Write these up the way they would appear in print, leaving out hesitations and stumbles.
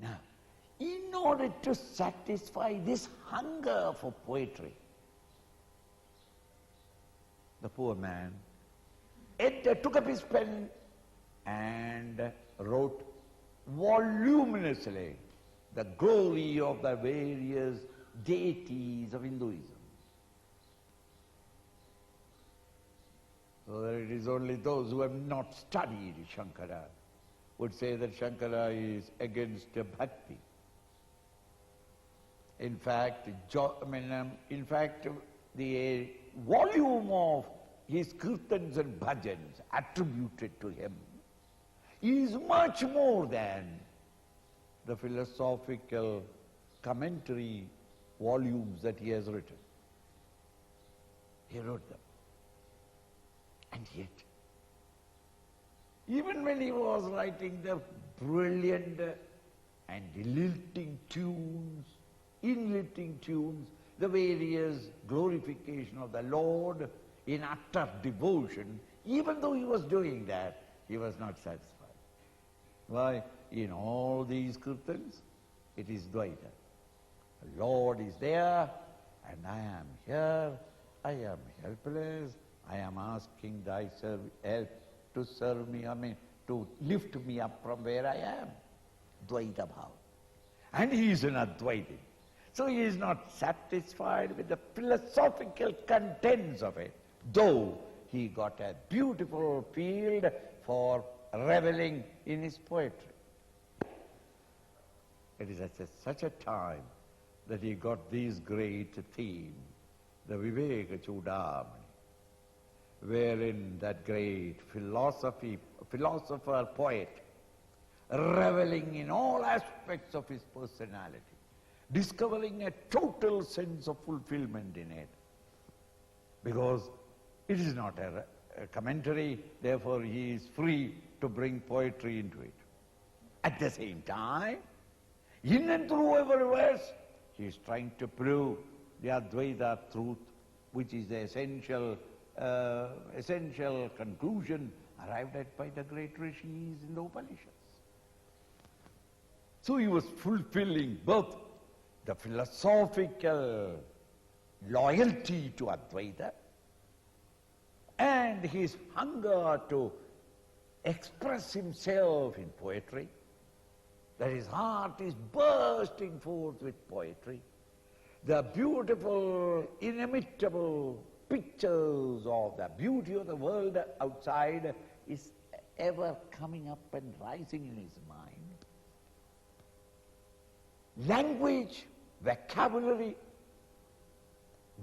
Now, in order to satisfy this hunger for poetry, the poor man took up his pen and wrote voluminously the glory of the various deities of Hinduism. So that it is only those who have not studied Shankara would say that Shankara is against bhakti. In fact, the volume of his kirtans and bhajans attributed to him is much more than the philosophical commentary volumes that he has written. He wrote them. And yet, even when he was writing the brilliant and lilting tunes, the various glorification of the Lord in utter devotion, even though he was doing that, he was not satisfied. Why? In all these kirtans, it is Dvaita. The Lord is there, and I am here, I am helpless, I am asking thy help to serve me, to lift me up from where I am. Dvaita bhava. And he is an Advaiti. So he is not satisfied with the philosophical contents of it, though he got a beautiful field for reveling in his poetry. It is at such a time that he got this great theme, the Vivekachoodamani, wherein that great philosopher, poet, reveling in all aspects of his personality, discovering a total sense of fulfillment in it. Because it is not a commentary, therefore he is free to bring poetry into it. At the same time, in and through every verse, he is trying to prove the Advaita truth, which is the essential conclusion arrived at by the great rishis in the Upanishads. So he was fulfilling both the philosophical loyalty to Advaita and his hunger to express himself in poetry, that his heart is bursting forth with poetry. The beautiful, inimitable pictures of the beauty of the world outside is ever coming up and rising in his mind. Language, vocabulary,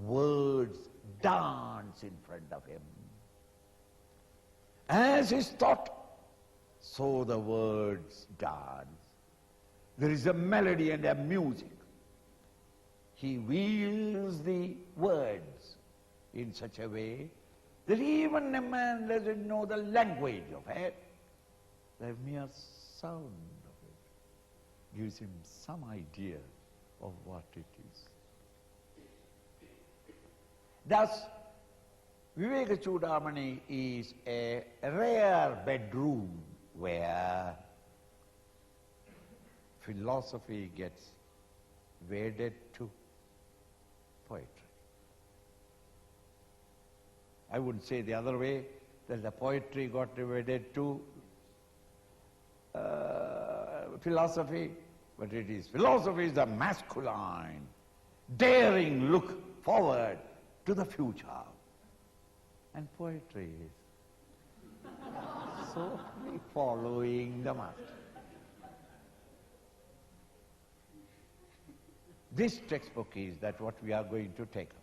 words dance in front of him. As his thought, so the words dance. There is a melody and a music. He wields the words in such a way that even a man doesn't know the language of it. The mere sound of it gives him some idea of what it is. Thus, Vivekachoodamani is a rare bedroom where philosophy gets wedded to poetry. I wouldn't say the other way, that the poetry got wedded to philosophy, but it is philosophy is the masculine, daring look forward to the future. And poetry is softly following the master. This textbook is that what we are going to take up.